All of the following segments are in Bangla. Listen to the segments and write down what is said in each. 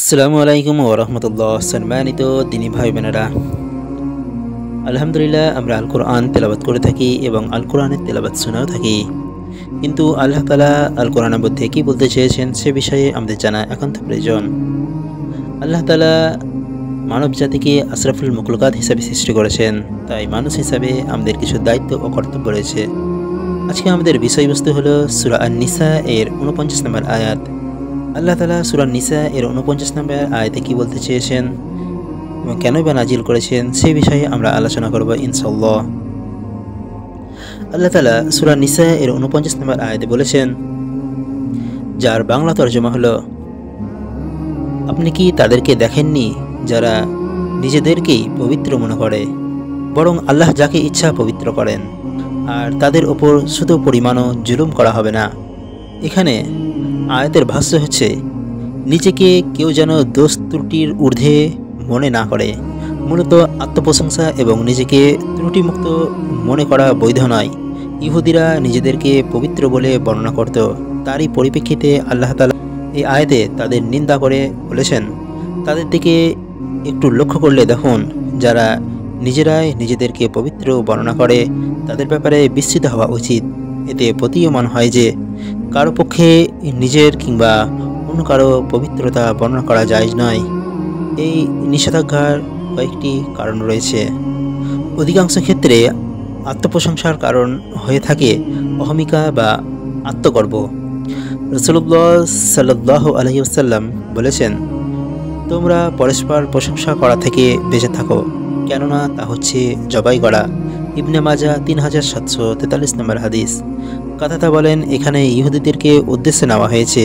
আসসালামু আলাইকুম ওয়া রাহমাতুল্লাহ। সম্মানিত দিনী ভাই বোনেরা, আলহামদুলিল্লাহ আমরা আল কোরআন তেলাওয়াত করে থাকি এবং আল কোরআনের তেলাওয়াত শোনাও থাকি। কিন্তু আল্লাহ তাআলা আল কোরআনের মধ্যে কি বলতে চেয়েছেন সে বিষয়ে আমাদের জানা একান্ত প্রয়োজন। আল্লাহ তাআলা মানব জাতিকে আশরাফুল মাখলুকাত হিসেবে সৃষ্টি করেছেন, তাই মানুষ হিসাবে আমাদের কিছু দায়িত্ব ও কর্তব্য রয়েছে। আজকে আমাদের বিষয়বস্তু হলো সূরা আন-নিসা এর 49 নম্বর আয়াত। আল্লাহ তাআলা সূরা নিসা এর 49 নম্বর আয়াতে কি বলতে চেয়েছেন এবং কেনই বা নাজিল করেছেন সেই বিষয়ে আমরা আলোচনা করব ইনশাআল্লাহ। আল্লাহ তাআলা সূরা নিসা এর 49 নম্বর আয়াতে বলেছেন, যার বাংলা তরজমা হলো, আপনি কি তাদেরকে দেখেননি যারা নিজেদেরকেই পবিত্র মনে করে, বরং আল্লাহ যাকে ইচ্ছা পবিত্র করেন, আর তাদের ওপর শুধু পরিমাণও জুলুম করা হবে না। এখানে আয়াতের ভাষ্য হচ্ছে, নিজেকে কেউ যেন দোষ ত্রুটির ঊর্ধ্বে মনে না করে। মূলত আত্মপ্রশংসা এবং নিজেকে ত্রুটিমুক্ত মনে করা বৈধ নয়। ইহুদিরা নিজেদেরকে পবিত্র বলে বর্ণনা করত, তারই পরিপ্রেক্ষিতে আল্লাহ তাআলা এই আয়াতে তাদের নিন্দা করে বলেছেন, তাদের দিকে একটু লক্ষ্য করলে দেখুন, যারা নিজেরাই নিজেদেরকে পবিত্র বর্ণনা করে তাদের ব্যাপারে বিস্মিত হওয়া উচিত। এতে প্রতীয়মান হয় যে কারো পক্ষে নিজের কিংবা অন্য কারো পবিত্রতা বর্ণনা করা জায়েজ নয়। এই নিষেধাজ্ঞার কয়েকটি কারণ রয়েছে। অধিকাংশ ক্ষেত্রে আত্মপ্রশংসার কারণ হয়ে থাকে অহমিকা বা আত্মগর্ব। রাসূলুল্লাহ সাল্লাল্লাহু আলাইহি ওয়াসাল্লাম বলেছেন, তোমরা পরস্পর প্রশংসা করা থেকে বেঁচে থাকো, কেননা তা হচ্ছে জবাই করা। ইবনে মাজাহ 3743 নম্বর হাদিস। কাতাদা বলেন, এখানে ইহুদিদেরকে উদ্দেশ্যে নেওয়া হয়েছে।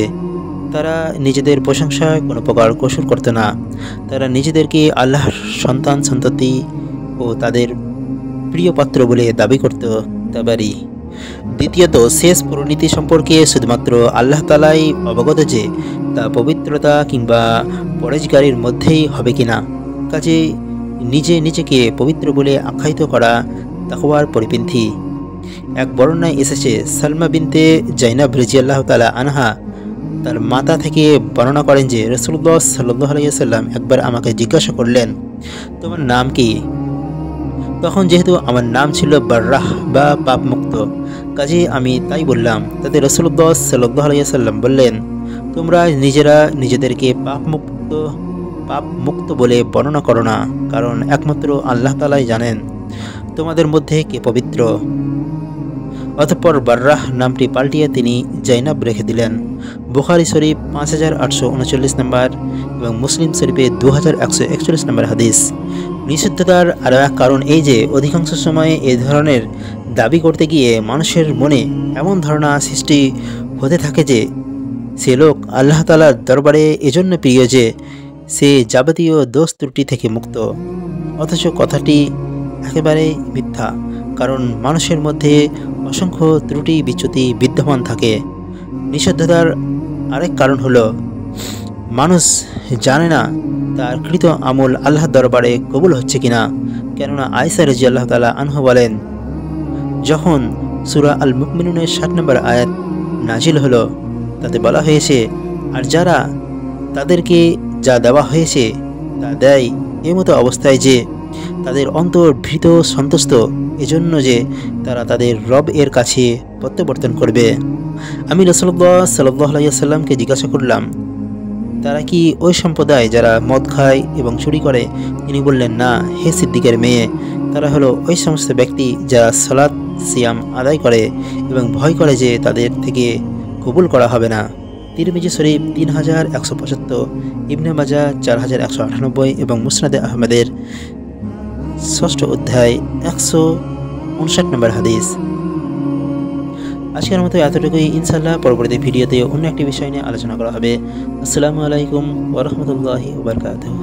তারা নিজেদের প্রশংসায় কোনো প্রকার কসুর করত না। তারা নিজেদেরকে আল্লাহর সন্তান সন্ততি ও তাদের প্রিয় পাত্র বলে দাবি করত। তাবারি। দ্বিতীয়ত, শেষ পরিণতি সম্পর্কে শুধুমাত্র আল্লাহ তাআলাই অবগত যে তা পবিত্রতা কিংবা পরেজগারির মধ্যেই হবে কিনা। কাজে নিজেকে পবিত্র বলে আখ্যায়িত করা তাকওয়ার পরিপন্থী। এক বর্ণনায় এসেছে, সালমা বিনতে জাইনাব রাদিয়াল্লাহু তাআলা আনহা তার মাতা থেকে বর্ণনা করেন যে রাসূলুল্লাহ সাল্লাল্লাহু আলাইহি ওয়াসাল্লাম একবার আমাকে জিজ্ঞাসা করলেন, তোমার নাম কি? তখন যেহেতু আমার নাম ছিল বাররাহ বা পাপমুক্ত, কাজে আমি তাই বললাম। তাতে রাসূলুল্লাহ সাল্লাল্লাহু আলাইহি ওয়াসাল্লাম বললেন, তোমরা নিজেরা নিজেদেরকে পাপমুক্ত বলে বর্ণনা করো না, কারণ একমাত্র আল্লাহ তাআলাই জানেন তোমাদের মধ্যে কে পবিত্র। অতঃপর বাররাহ নামটি পাল্টিয়ে তিনি জাইনাব রেখে দিলেন। বুখারী শরীফ 5839 নম্বর এবং মুসলিম শরীফে 2141 নম্বর হাদিস। নিষিদ্ধতার আরও এক কারণ এই যে অধিকাংশ সময়ে এই ধরনের দাবি করতে গিয়ে মানুষের মনে এমন ধারণা সৃষ্টি হতে থাকে যে সে লোক আল্লাহ তাআলার দরবারে এজন্য প্রিয় যে সে যাবতীয় দোষ ত্রুটি থেকে মুক্ত। অথচ কথাটি একেবারে মিথ্যা, কারণ মানুষের মধ্যে অসংখ্য ত্রুটি বিচ্যুতি বিদ্যমান থাকে। নিষিদ্ধতার আরেক কারণ হলো মানুষ জানে না তার কৃত আমল আল্লাহর দরবারে কবুল হচ্ছে কিনা। কেননা আয়েশা রাদিয়াল্লাহু তাআলা আনহা বলেন, যখন সূরা আল মুমিনুনের 60 নম্বর আয়াত নাজিল হলো, তাতে বলা হয়েছে, আর যারা তাদেরকে যা দেওয়া হয়েছে তা দেয় এমতো অবস্থায় যে তাদের অন্তর ভীত সন্তুষ্ট, এজন্য যে তারা তাদের রব এর কাছে প্রত্যাবর্তন করবে। আমি রাসূলুল্লাহ সাল্লাল্লাহু আলাইহি ওয়াসাল্লামকে জিজ্ঞাসা করলাম, তারা কি ওই সম্প্রদায় যারা মদ খায় এবং চুরি করে? তিনি বললেন, না হে সিদ্দিকের মেয়ে, তারা হলো ওই সমস্ত ব্যক্তি যারা সালাত সিয়াম আদায় করে এবং ভয় করে যে তাদের থেকে কবুল করা হবে না। তিরমিজি শরীফ 3175, ইবনে মাজাহ 4198 এবং মুসনাদে আহমদের 6ষ্ঠ অধ্যায় 159 নম্বর হাদিস। আজকের মতো এতটুকুই। ইনশাআল্লাহ পরবর্তী ভিডিওতে অন্য একটি বিষয় নিয়ে আলোচনা করা হবে। আসসালামু আলাইকুম ওয়া রাহমাতুল্লাহি ওয়া বারাকাতুহু।